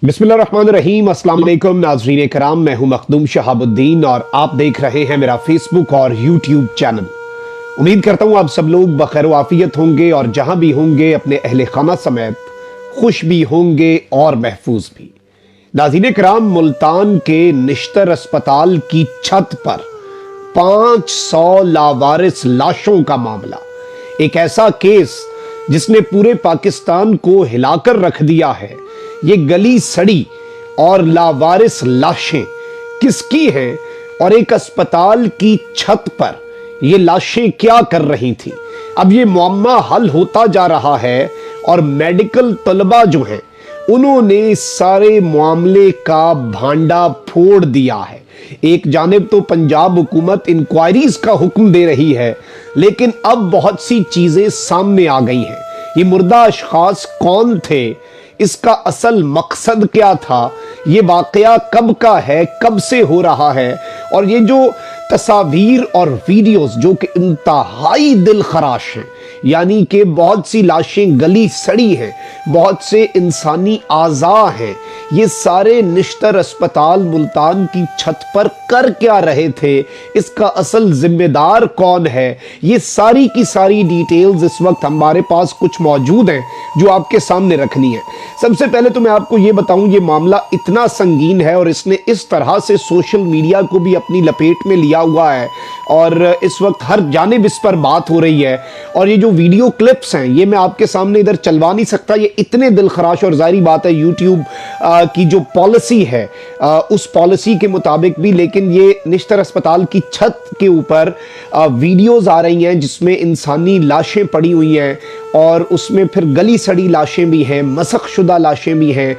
बिस्मिल्लाहिर्रहमानिर्रहीम। अस्सलाम वालेकुम नाज़रीन कराम, मैं हूं मखदूम शहाबुद्दीन और आप देख रहे हैं मेरा फेसबुक और यूट्यूब चैनल। उम्मीद करता हूं आप सब लोग बखैर आफियत होंगे और जहां भी होंगे अपने अहले खाना समेत खुश भी होंगे और महफूज भी। नाज़रीन कराम, मुल्तान के निश्तर अस्पताल की छत पर 500 लावारिस लाशों का मामला, एक ऐसा केस जिसने पूरे पाकिस्तान को हिलाकर रख दिया है। ये गली सड़ी और लावारिस लाशें किसकी हैं और एक अस्पताल की छत पर ये लाशें क्या कर रही थी? अब ये मुअम्मा हल होता जा रहा है और मेडिकल तलबा जो हैं उन्होंने इस सारे मामले का भांडा फोड़ दिया है। एक जानिब तो पंजाब हुकूमत इंक्वायरीज का हुक्म दे रही है, लेकिन अब बहुत सी चीजें सामने आ गई हैं। ये मुर्दा अशखास कौन थे, इसका असल मकसद क्या था, ये वाकया कब का है, कब से हो रहा है, और ये जो तस्वीर और वीडियोस जो कि इंतहाई दिल खराश हैं, यानी कि बहुत सी लाशें गली सड़ी हैं, बहुत से इंसानी आज़ा हैं, ये सारे निश्तर अस्पताल मुल्तान की छत पर कर क्या रहे थे, इसका असल जिम्मेदार कौन है, ये सारी की सारी डिटेल्स इस वक्त हमारे पास कुछ मौजूद हैं जो आपके सामने रखनी है। सबसे पहले तो मैं आपको ये बताऊं, ये मामला इतना संगीन है और इसने इस तरह से सोशल मीडिया को भी अपनी लपेट में लिया हुआ है और इस वक्त हर जानिब इस पर बात हो रही है। और ये जो वीडियो क्लिप्स हैं ये मैं आपके सामने इधर चलवा नहीं सकता, ये इतने दिल खराश, और जाहिर बात है यूट्यूब की जो पॉलिसी है उस पॉलिसी के मुताबिक भी, लेकिन ये निश्तर अस्पताल की छत के ऊपर वीडियोस आ रही हैं जिसमें इंसानी लाशें पड़ी हुई हैं और उसमें फिर गली सड़ी लाशें भी हैं, मसख शुदा लाशें भी हैं,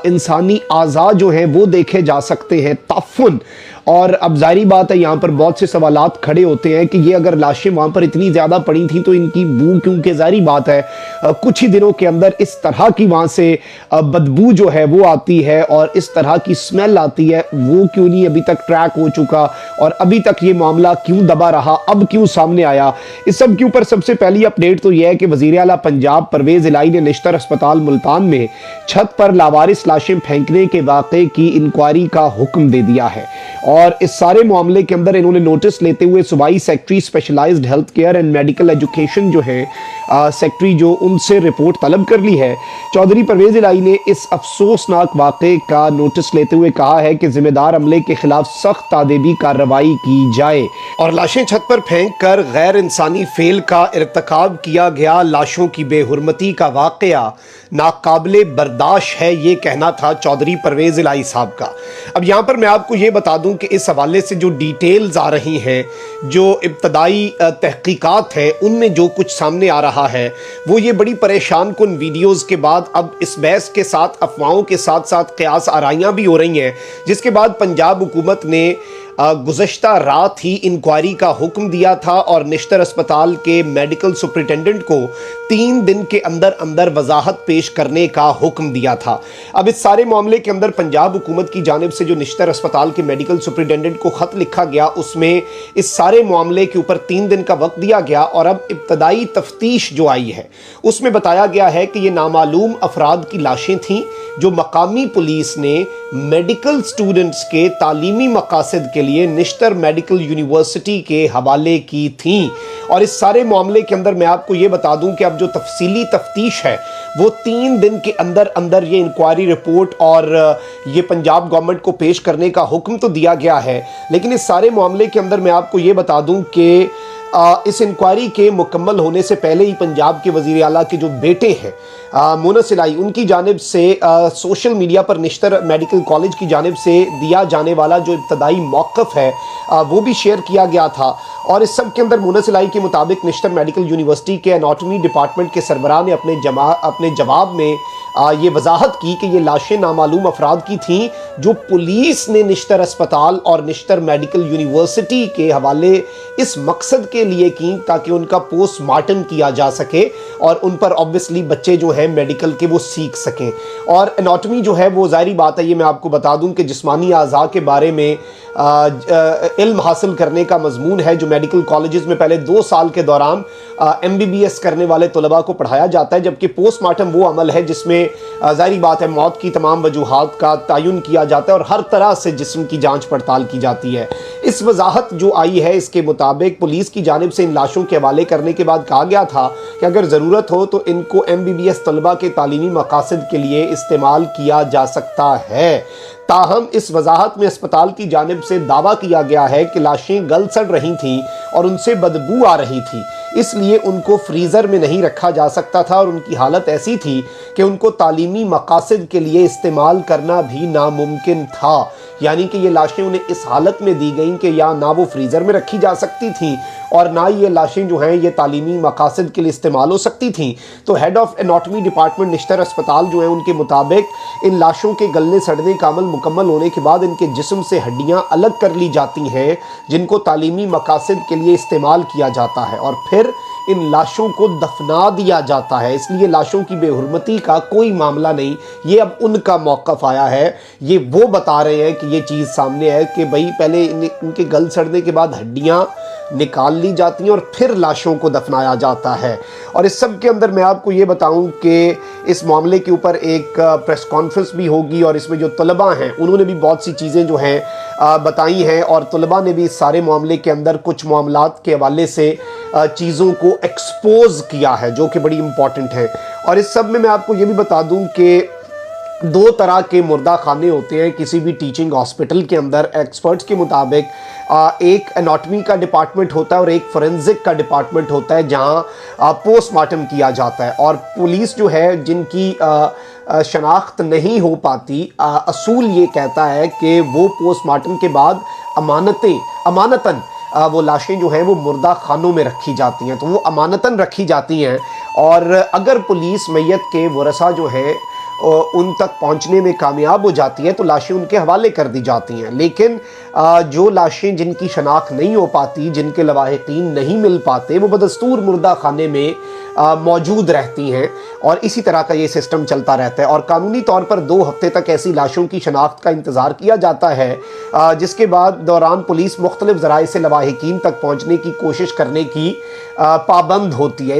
इंसानी आज़ा जो हैं वो देखे जा सकते हैं, ताफुन। और अब जाहिर बात है यहाँ पर बहुत से सवालात खड़े होते हैं कि ये अगर लाशें वहाँ पर इतनी ज़्यादा पड़ी थी तो इनकी बू, क्योंकि जाहिर बात है कुछ ही दिनों के अंदर इस तरह की वहाँ से बदबू जो है वो आती है और इस तरह की स्मेल आती है, वो क्यों नहीं अभी तक ट्रैक हो चुका और अभी तक ये मामला क्यों दबा रहा, अब क्यों सामने आया? इस सब के ऊपर सबसे पहली अपडेट तो यह है कि वज़ीर आला पंजाब परवेज़ इलाही ने निश्तर अस्पताल मुल्तान में छत पर लावारिस लाशें फेंकने के वाक़े की इंक्वायरी का हुक्म दे दिया है और इस सारे मामले के अंदर इन्होंने नोटिस लेते हुए सूबाई secretary specialized health care and medical education जो है सेक्रेटरी जो उनसे रिपोर्ट तलब कर ली है। चौधरी परवेज़ इलाही ने इस अफसोसनाक वाक़े का नोटिस लेते हुए कहा है कि जिम्मेदार अमले के खिलाफ सख्त तादेबी कार्रवाई की जाए और लाशें छत पर फेंक कर गैर इंसानी फेल का इर्तकाब किया गया लाशों की बेहुरमती का वाक़या नाकाबिले बर्दाश्त है, ये कहना था चौधरी परवेज़ इलाही साहब का। अब यहाँ पर मैं आपको ये बता दूं कि इस हवाले से जो डिटेल्स आ रही हैं, जो इब्तदाई तहकीकात हैं, उनमें जो कुछ सामने आ रहा है वो ये बड़ी परेशान कुन वीडियोज़ के बाद अब इस बहस के साथ अफवाहों के साथ साथ क़यास आराइयाँ भी हो रही हैं, जिसके बाद पंजाब हुकूमत ने गुज़श्ता रात ही इंक्वायरी का हुक्म दिया था और निश्तर अस्पताल के मेडिकल सुपरिटेंडेंट को 3 दिन के अंदर अंदर वजाहत पेश करने का हुक्म दिया था। अब इस सारे मामले के अंदर पंजाब हुकूमत की जानिब से जो निश्तर अस्पताल के मेडिकल सुपरिटेंडेंट को ख़त लिखा गया, उसमें इस सारे मामले के ऊपर 3 दिन का वक्त दिया गया और अब इब्तदाई तफ्तीश जो आई है उसमें बताया गया है कि ये नामालूम अफराद की लाशें थीं जो मकामी पुलिस ने मेडिकल स्टूडेंट्स के तालीमी मकासद के लिए निश्तर मेडिकल यूनिवर्सिटी के हवाले की थीं। और इस सारे मामले के अंदर मैं आपको ये बता दूं कि अब जो तफसीली तफ्तीश है वो 3 दिन के अंदर अंदर ये इंक्वायरी रिपोर्ट और ये पंजाब गवर्नमेंट को पेश करने का हुक्म तो दिया गया है, लेकिन इस सारे मामले के अंदर मैं आपको ये बता दूं कि इस इंक्वायरी के मुकम्मल होने से पहले ही पंजाब के वज़ीर आला के जो बेटे हैं मुनस इलाही, उनकी जानिब से सोशल मीडिया पर निश्तर मेडिकल कॉलेज की जानिब से दिया जाने वाला जो इब्तदाई मौक़िफ़ है वो भी शेयर किया गया था। और इस सब के अंदर मुनस इलाही के मुताबिक निश्तर मेडिकल यूनिवर्सिटी के एनाटॉमी डिपार्टमेंट के सरबराह ने अपने जवाब में ये वजाहत की कि ये लाशें नामालूम अफराद की थीं जो पुलिस ने निश्तर अस्पताल और निश्तर मेडिकल यूनिवर्सिटी के हवाले इस मकसद के लिए की ताकि उनका पोस्टमार्टम किया जा सके और उन पर ऑब्वियसली बच्चे जो हैं मेडिकल के वो सीख सकें। और एनाटॉमी जो है वो जाहिर बात है, ये मैं आपको बता दूं कि जिस्मानी अज़ा के बारे में इल्म हासिल करने का मजमून है जो मेडिकल कॉलेजेस में पहले 2 साल के दौरान MBBS करने वाले तलबा को पढ़ाया जाता है, जबकि पोस्टमार्टम वो अमल है जिसमें ज़ाहिर बात है मौत की तमाम वजूहात का तयन किया जाता है और हर तरह से जिस्म की जांच पड़ताल की जाती है। इस वजाहत जो आई है इसके मुताबिक पुलिस की जानिब से इन लाशों के हवाले करने के बाद कहा गया था कि अगर ज़रूरत हो तो इनको MBBS तलबा के तालीमी मकासद के लिए इस्तेमाल किया जा सकता है। ताहम इस वजाहत में अस्पताल की जानिब से दावा किया गया है कि लाशें गल सड़ रही थीं और उनसे बदबू आ रही थी, इसलिए उनको फ्रीज़र में नहीं रखा जा सकता था और उनकी हालत ऐसी थी कि उनको तालीमी मकासद के लिए इस्तेमाल करना भी नामुमकिन था। यानी कि ये लाशें उन्हें इस हालत में दी गई कि या ना वो फ्रीज़र में रखी जा सकती थी और ना ये लाशें जो हैं ये तालीमी मकासद के लिए इस्तेमाल हो सकती थी। तो head of anatomy department Nishtar अस्पताल जो है उनके मुताबिक इन लाशों के गलने सड़ने का अमल मुकम्मल होने के बाद इनके जिस्म से हड्डियाँ अलग कर ली जाती हैं जिनको तालीमी मकासद के लिए इस्तेमाल किया जाता है और फिर इन लाशों को दफना दिया जाता है। इसलिए लाशों की बेहुरमती का कोई मामला नहीं, ये अब उनका मौक़िफ़ आया है। ये वो बता रहे हैं कि ये चीज़ सामने है कि भाई पहले इनके गल सड़ने के बाद हड्डियाँ निकाल ली जाती हैं और फिर लाशों को दफनाया जाता है। और इस सब के अंदर मैं आपको ये बताऊं कि इस मामले के ऊपर एक प्रेस कॉन्फ्रेंस भी होगी और इसमें जो तलबा हैं उन्होंने भी बहुत सी चीज़ें जो हैं बताई हैं और तलबा ने भी इस सारे मामले के अंदर कुछ मामलात के हवाले से चीज़ों को एक्सपोज किया है जो कि बड़ी इम्पॉर्टेंट है। और इस सब में मैं आपको ये भी बता दूं कि दो तरह के मुर्दा खाने होते हैं किसी भी टीचिंग हॉस्पिटल के अंदर। एक्सपर्ट्स के मुताबिक एक एनाटमी का डिपार्टमेंट होता है और एक फोरेंसिक का डिपार्टमेंट होता है जहां पोस्टमार्टम किया जाता है। और पुलिस जो है जिनकी शनाख्त नहीं हो पाती, असूल ये कहता है कि वो पोस्टमार्टम के बाद अमानतन वो लाशें जो हैं वो मुर्दा खानों में रखी जाती हैं, तो वो अमानतन रखी जाती हैं। और अगर पुलिस मैयत के वरसा जो है उन तक पहुंचने में कामयाब हो जाती है तो लाशें उनके हवाले कर दी जाती हैं। लेकिन जो लाशें जिनकी शनाख्त नहीं हो पाती, जिनके लवाहिकीन नहीं मिल पाते, वो बदस्तूर मुर्दा खाने में मौजूद रहती हैं और इसी तरह का ये सिस्टम चलता रहता है। और कानूनी तौर पर 2 हफ्ते तक ऐसी लाशों की शनाख्त का इंतज़ार किया जाता है, जिसके बाद दौरान पुलिस मुख्तलिफ ज़राए से लवाहिकीन तक पहुँचने की कोशिश करने की पाबंद होती है।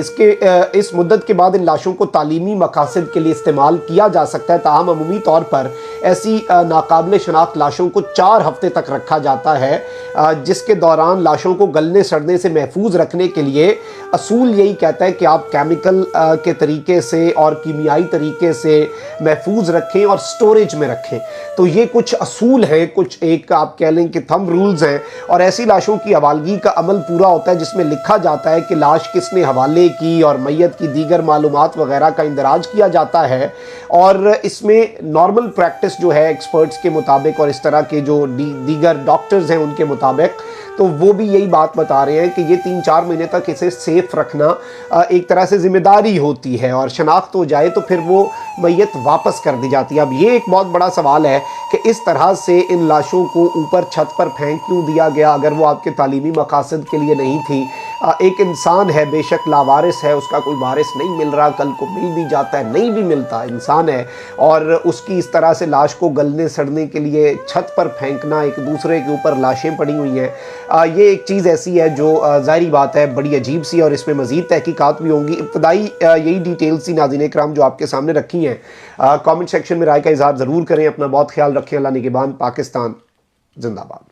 इस मुद्दत के बाद इन लाशों को तालीमी मकासद के लिए इस्तेमाल किया जा सकता है। ताहम अमूमी तौर पर ऐसी नाकाबिल शनाख्त लाशों को 4 हफ्ते तक रखा जाता है, जिसके दौरान लाशों को गलने सड़ने से महफूज रखने के लिए असूल यही कहता है कि आप केमिकल के तरीके से और कीमियाई तरीके से महफूज रखें और स्टोरेज में रखें। तो ये कुछ असूल हैं, कुछ एक आप कह लें कि थंब रूल्स हैं। और ऐसी लाशों की हवालगी का अमल पूरा होता है जिसमें लिखा जाता है कि लाश किसने हवाले की और मैयत की दीगर मालूमात वगैरह का इंदराज किया जाता है। और इसमें नॉर्मल प्रैक्टिस जो है एक्सपर्ट्स के मुताबिक और इस तरह के जो दीगर डॉक्टर्स हैं उनके मुताबिक, तो वो भी यही बात बता रहे हैं कि ये 3-4 महीने तक इसे सेफ रखना एक तरह से जिम्मेदारी होती है और शनाख्त हो जाए तो फिर वो मैयत वापस कर दी जाती है। अब ये एक बहुत बड़ा सवाल है कि इस तरह से इन लाशों को ऊपर छत पर फेंक क्यों दिया गया अगर वो आपके तालीमी मकासद के लिए नहीं थी। एक इंसान है, बेशक लावारिस है, उसका कोई वारिस नहीं मिल रहा, कल को मिल भी जाता है, नहीं भी मिलता, इंसान है, और उसकी इस तरह से लाश को गलने सड़ने के लिए छत पर फेंकना, एक दूसरे के ऊपर लाशें पड़ी हुई हैं, ये एक चीज़ ऐसी है जो ज़ाहिरी बात है बड़ी अजीब सी और इसमें मज़ीद तहकीकात भी होंगी। इब्तदाई यही डिटेल्स सी नाज़रीन इकराम जो आपके सामने रखी हैं। कमेंट सेक्शन में राय का इज़हार ज़रूर करें। अपना बहुत ख्याल रखें। अल्लाह निगहबान। पाकिस्तान जिंदाबाद।